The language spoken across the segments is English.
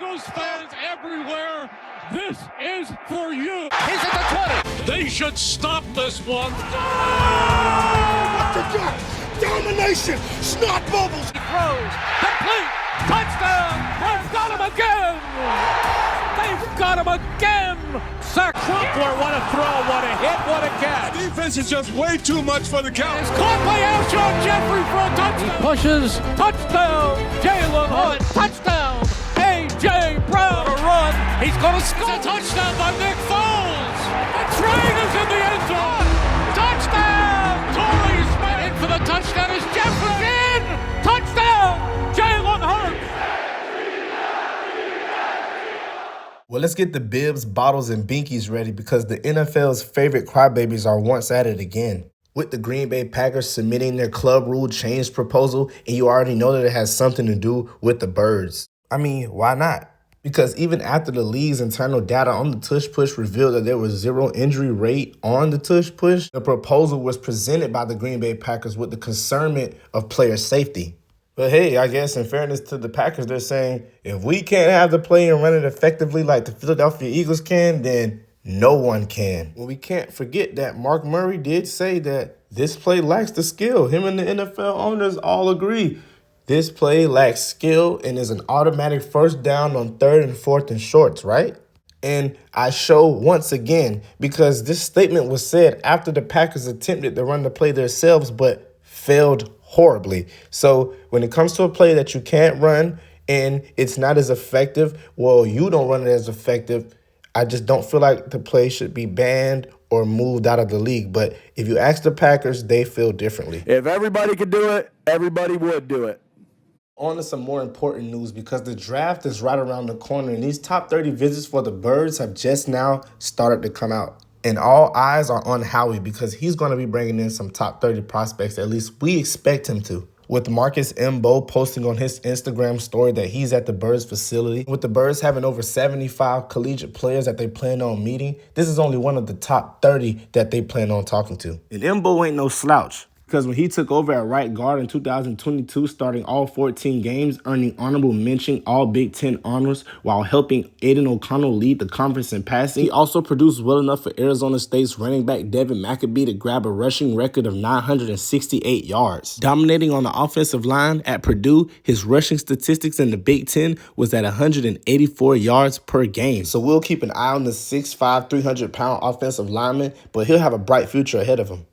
Eagles fans everywhere, this is for you. He's at the 20. They should stop this one. What you got? Domination, snot bubbles. He throws, complete, touchdown. They've got him again. They've got him again. Sack Crumpler, what a throw, what a hit, what a catch. The defense is just way too much for the Cowboys. It's caught by Alshon Jeffrey for a touchdown. He pushes, touchdown. Jalen Hood, touchdown. A.J. Brown, a run. He's going to score. It's a touchdown by Nick Foles. The train is in the end zone. Touchdown. Torrey Smith in for the touchdown is Jefferson. Touchdown. Jalen Hurts. Well, let's get the bibs, bottles, and binkies ready because the NFL's favorite crybabies are once at it again. With the Green Bay Packers submitting their club rule change proposal, and you already know that it has something to do with the birds. I mean, why not? Because even after the league's internal data on the tush push revealed that there was zero injury rate on the tush push, the proposal was presented by the Green Bay Packers with the concernment of player safety. But hey, I guess in fairness to the Packers, they're saying, if we can't have the play and run it effectively like the Philadelphia Eagles can, then no one can. Well, we can't forget that Mark Murray did say that this play lacks the skill. Him and the NFL owners all agree. This play lacks skill and is an automatic first down on 3rd and 4th and shorts, right? And I show once again, because this statement was said after the Packers attempted to run the play themselves, but failed horribly. So when it comes to a play that you can't run and it's not as effective, well, you don't run it as effective. I just don't feel like the play should be banned or moved out of the league. But if you ask the Packers, they feel differently. If everybody could do it, everybody would do it. On to some more important news because the draft is right around the corner and these top 30 visits for the Birds have just now started to come out. And all eyes are on Howie because he's going to be bringing in some top 30 prospects, at least we expect him to. With Marcus Mbo posting on his Instagram story that he's at the Birds facility. With the Birds having over 75 collegiate players that they plan on meeting, this is only one of the top 30 that they plan on talking to. And Mbo ain't no slouch. Because when he took over at right guard in 2022, starting all 14 games, earning honorable mention, all Big Ten honors, while helping Aiden O'Connell lead the conference in passing, he also produced well enough for Arizona State's running back Devin McAbee to grab a rushing record of 968 yards. Dominating on the offensive line at Purdue, his rushing statistics in the Big Ten was at 184 yards per game. So we'll keep an eye on the 6'5", 300-pound offensive lineman, but he'll have a bright future ahead of him.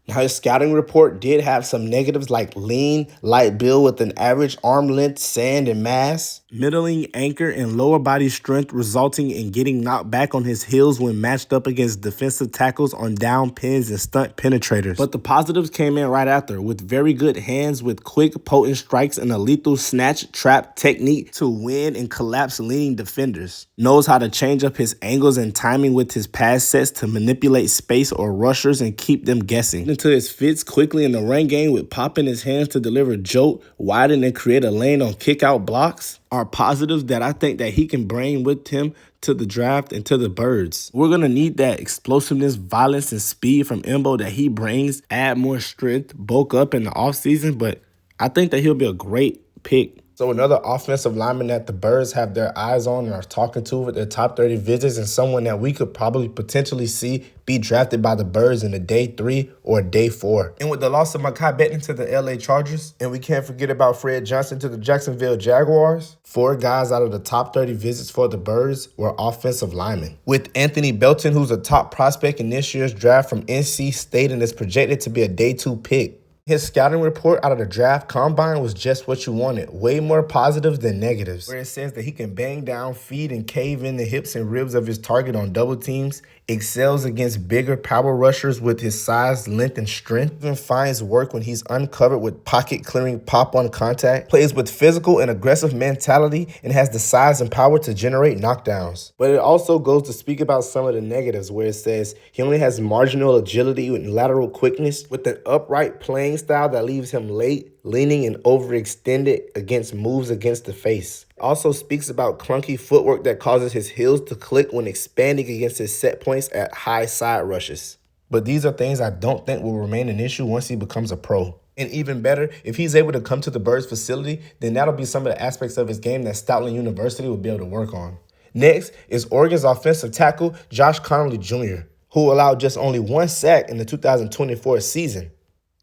Now, his scouting report did have some negatives like lean, light build with an average arm length, sand, and mass, middling anchor, and lower body strength, resulting in getting knocked back on his heels when matched up against defensive tackles on down pins and stunt penetrators. But the positives came in right after, with very good hands with quick, potent strikes and a lethal snatch trap technique to win and collapse leaning defenders. Knows how to change up his angles and timing with his pass sets to manipulate space or rushers and keep them guessing. Into his fits quickly in the run game with popping his hands to deliver jolt, widen, and create a lane on kick-out blocks are positives that I think that he can bring with him to the draft and to the Birds. We're going to need that explosiveness, violence, and speed from Mbo that he brings, add more strength, bulk up in the offseason, but I think that he'll be a great pick. So another offensive lineman that the Birds have their eyes on and are talking to with their top 30 visits, and someone that we could probably potentially see be drafted by the Birds in the day 3 or day 4. And with the loss of Mekhi Becton to the LA Chargers, and we can't forget about Fred Johnson to the Jacksonville Jaguars, 4 guys out of the top 30 visits for the Birds were offensive linemen. With Anthony Belton, who's a top prospect in this year's draft from NC State and is projected to be a day 2 pick. His scouting report out of the draft combine was just what you wanted, way more positives than negatives, where it says that he can bang down, feed, and cave in the hips and ribs of his target on double teams, excels against bigger power rushers with his size, length, and strength, even finds work when he's uncovered with pocket-clearing pop-on contact, plays with physical and aggressive mentality, and has the size and power to generate knockdowns. But it also goes to speak about some of the negatives, where it says he only has marginal agility and lateral quickness with an upright playing style that leaves him late, leaning, and overextended against moves against the face. Also speaks about clunky footwork that causes his heels to click when expanding against his set points at high side rushes. But these are things I don't think will remain an issue once he becomes a pro. And even better, if he's able to come to the Birds facility, then that'll be some of the aspects of his game that Stoutland University will be able to work on. Next is Oregon's offensive tackle, Josh Connolly Jr., who allowed just only 1 sack in the 2024 season.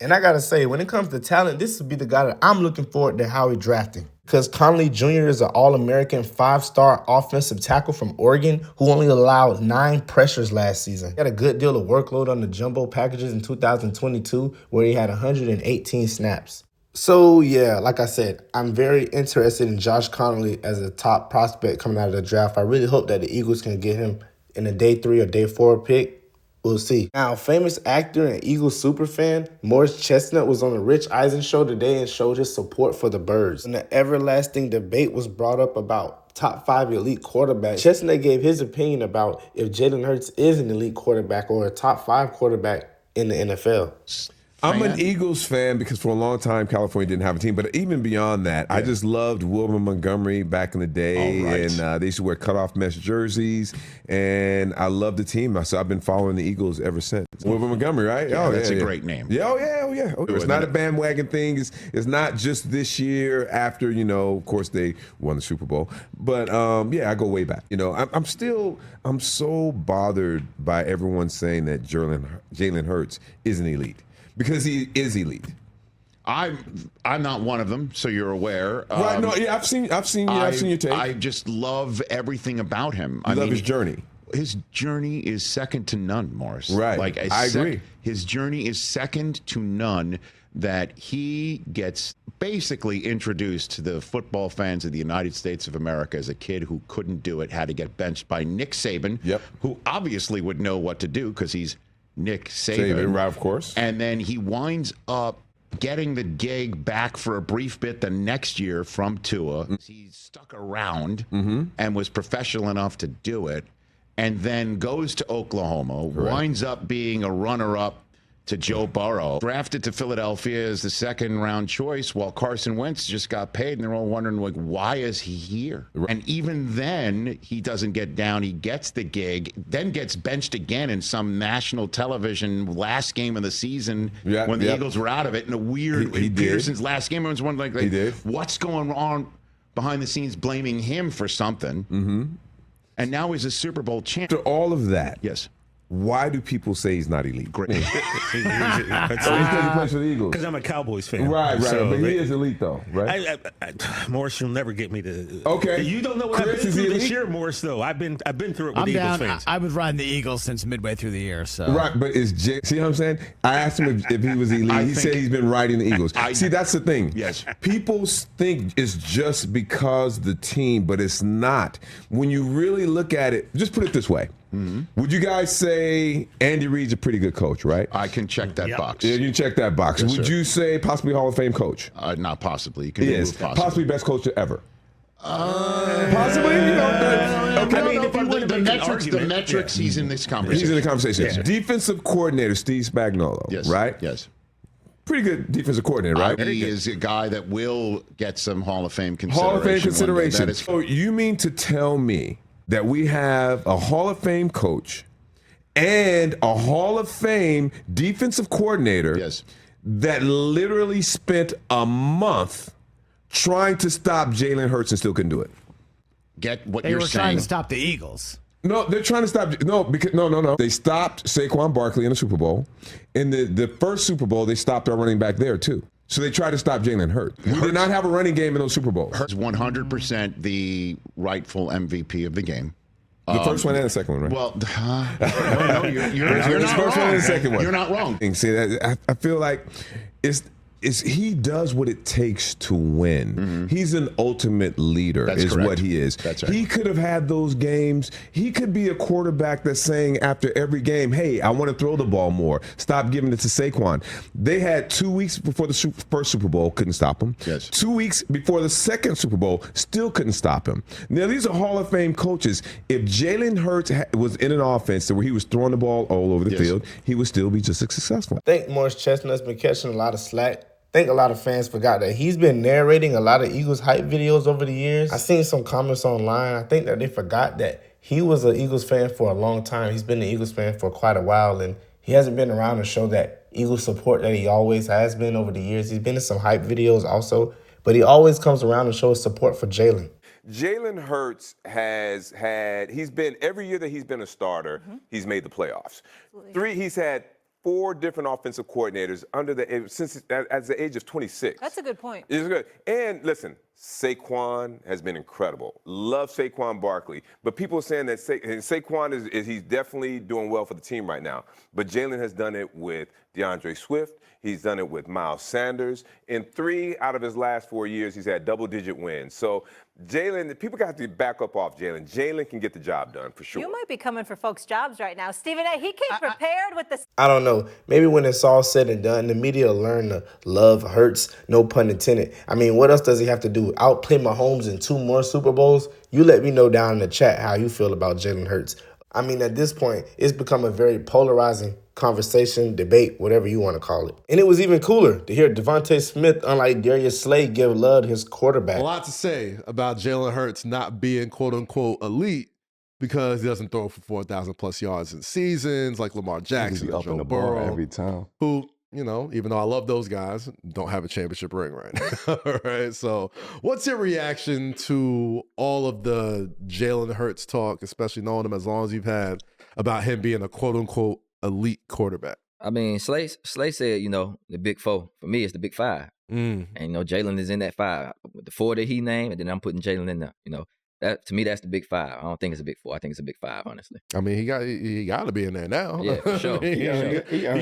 And I gotta say, when it comes to talent, this would be the guy that I'm looking forward to Howie drafting. Because Connolly Jr. is an All-American 5-star offensive tackle from Oregon who only allowed 9 pressures last season. He had a good deal of workload on the jumbo packages in 2022 where he had 118 snaps. So yeah, like I said, I'm very interested in Josh Connolly as a top prospect coming out of the draft. I really hope that the Eagles can get him in a day 3 or day 4 pick. We'll see. Now, famous actor and Eagles superfan Morris Chestnut was on the Rich Eisen show today and showed his support for the Birds. And the everlasting debate was brought up about top 5 elite quarterbacks. Chestnut gave his opinion about if Jalen Hurts is an elite quarterback or a top 5 quarterback in the NFL. I'm an Eagles fan because for a long time California didn't have a team, but even beyond that, I just loved Wilbur Montgomery back in the day, and they used to wear cutoff mesh jerseys, and I loved the team. So I've been following the Eagles ever since. Wilbur Montgomery, right? Yeah, that's a great name. Yeah, oh yeah. It's not a bandwagon thing. It's not just this year after, of course they won the Super Bowl, but I go way back. I'm so bothered by everyone saying that Jalen Hurts isn't elite. Because he is elite. I'm not one of them, so you're aware. Right? No, yeah, I've seen your take. I just love everything about him. I love his journey. His journey is second to none, Morris. Right. I agree. His journey is second to none. That he gets basically introduced to the football fans of the United States of America as a kid who couldn't do it, had to get benched by Nick Saban, who obviously would know what to do because he's Nick Saban, right, of course. And then he winds up getting the gig back for a brief bit the next year from Tua. He stuck around and was professional enough to do it, and then goes to Oklahoma, winds up being a runner-up to Joe Burrow, drafted to Philadelphia as the second-round choice while Carson Wentz just got paid, and they're all wondering, why is he here? And even then, he doesn't get down. He gets the gig, then gets benched again in some national television last game of the season when the Eagles were out of it in a weird Peterson's last game. Everyone's wondering, what's going on behind the scenes, blaming him for something. And now he's a Super Bowl champ. After all of that, yes. Why do people say he's not elite? Great. Because he plays for the Eagles. Because I'm a Cowboys fan. Right. So but he is elite, though, right? Morris, you'll never get me to. Okay. You don't know what Chris, I've been through this year, Morris. Though I've been through it with Eagles fans. I've been riding the Eagles since midway through the year. So right, but see what I'm saying? I asked him if he was elite. He said he's been riding the Eagles. See, that's the thing. Yes. People think it's just because the team, but it's not. When you really look at it, just put it this way. Would you guys say Andy Reid's a pretty good coach, right? I can check that box. Yeah, you can check that box. Yes, Would you say possibly Hall of Fame coach? Not possibly. You can Yes, possibly best coach ever. Possibly, the metrics, he's in this conversation. He's in the conversation. Yeah. Defensive coordinator Steve Spagnuolo, right? Yes. Pretty good defensive coordinator, right? He is a guy that will get some Hall of Fame consideration. Hall of Fame consideration. So you mean to tell me that we have a Hall of Fame coach and a Hall of Fame defensive coordinator that literally spent a month trying to stop Jalen Hurts and still couldn't do it? Get what they you're were saying. trying to stop the Eagles. No, they're trying to stop. No. They stopped Saquon Barkley in the Super Bowl. In the first Super Bowl, they stopped our running back there, too. So they tried to stop Jalen Hurts. We did not have a running game in those Super Bowls. Hurts 100% the rightful MVP of the game. The first one and the second one, right? Well, no, you're not first wrong. One and the second one. You're not wrong. See, I feel like he does what it takes to win. He's an ultimate leader. That's is correct. What he is. That's right. He could have had those games. He could be a quarterback that's saying after every game, hey, I want to throw the ball more. Stop giving it to Saquon. They had 2 weeks before the first Super Bowl, couldn't stop him. Yes. 2 weeks before the second Super Bowl, still couldn't stop him. Now, these are Hall of Fame coaches. If Jalen Hurts was in an offense where he was throwing the ball all over the field, he would still be just as successful. I think Morris Chestnut's been catching a lot of slack. I think a lot of fans forgot that he's been narrating a lot of Eagles hype videos over the years. I seen some comments online. I think that they forgot that he was an Eagles fan for a long time. He's been an Eagles fan for quite a while, and He hasn't been around to show that Eagles support that he always has been over the years. He's been in some hype videos also, but he always comes around and shows support for Jalen. Jalen Hurts he's been, every year that he's been a starter, he's made the playoffs. He's had 4 different offensive coordinators since at the age of 26. That's a good point. It's good. And listen, Saquon has been incredible. Love Saquon Barkley. But people are saying that Saquon he's definitely doing well for the team right now. But Jalen has done it with DeAndre Swift. He's done it with Miles Sanders. In 3 out of his last 4 years, he's had double-digit wins. So Jalen, people got to back up off Jalen. Jalen can get the job done for sure. You might be coming for folks' jobs right now. Stephen A., he came prepared with the... I don't know. Maybe when it's all said and done, the media will learn to love Hurts, no pun intended. I mean, what else does he have to do? Outplay Mahomes in 2 more Super Bowls? You let me know down in the chat how you feel about Jalen Hurts. I mean, at this point, it's become a very polarizing conversation, debate, whatever you want to call it. And it was even cooler to hear Devontae Smith, unlike Darius Slay, give love to his quarterback. A lot to say about Jalen Hurts not being quote-unquote elite because he doesn't throw for 4,000 plus yards in seasons like Lamar Jackson or Joe Burrow, every time. who, you know, even though I love those guys, don't have a championship ring right now. All right. So what's your reaction to all of the Jalen Hurts talk, especially knowing him as long as you've had, about him being a quote-unquote elite quarterback? I mean, Slay said, you know, the big 4. For me, it's the big 5. And, you know, Jalen is in that 5. With the 4 that he named, and then I'm putting Jalen in there, you know. That, to me, that's the big 5. I don't think it's a big 4. I think it's a big 5, honestly. I mean, he got to be in there now. Yeah, for sure. He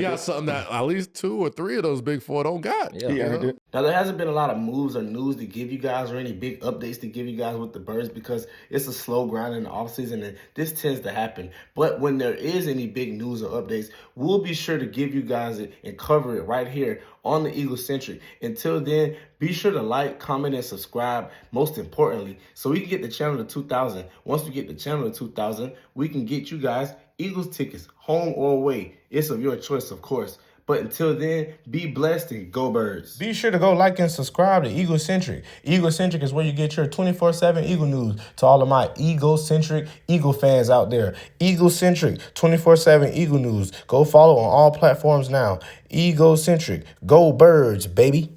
got something that at least 2 or 3 of those big 4 don't got. Yeah. Now, there hasn't been a lot of moves or news to give you guys or any big updates to give you guys with the Birds because it's a slow grind in the offseason and this tends to happen. But when there is any big news or updates, we'll be sure to give you guys it and cover it right here on the Eagle Centric. Until then, be sure to like, comment, and subscribe, most importantly, so we can get the channel to 2,000. Once we get the channel to 2,000, we can get you guys Eagles tickets, home or away. It's of your choice, of course. But until then, be blessed and go Birds. Be sure to go like and subscribe to Eagle Centric. Eagle Centric is where you get your 24/7 Eagle news. To all of my Eagle-centric Eagle fans out there, Eagle Centric, 24/7 Eagle news. Go follow on all platforms now. Eagle Centric. Go Birds, baby.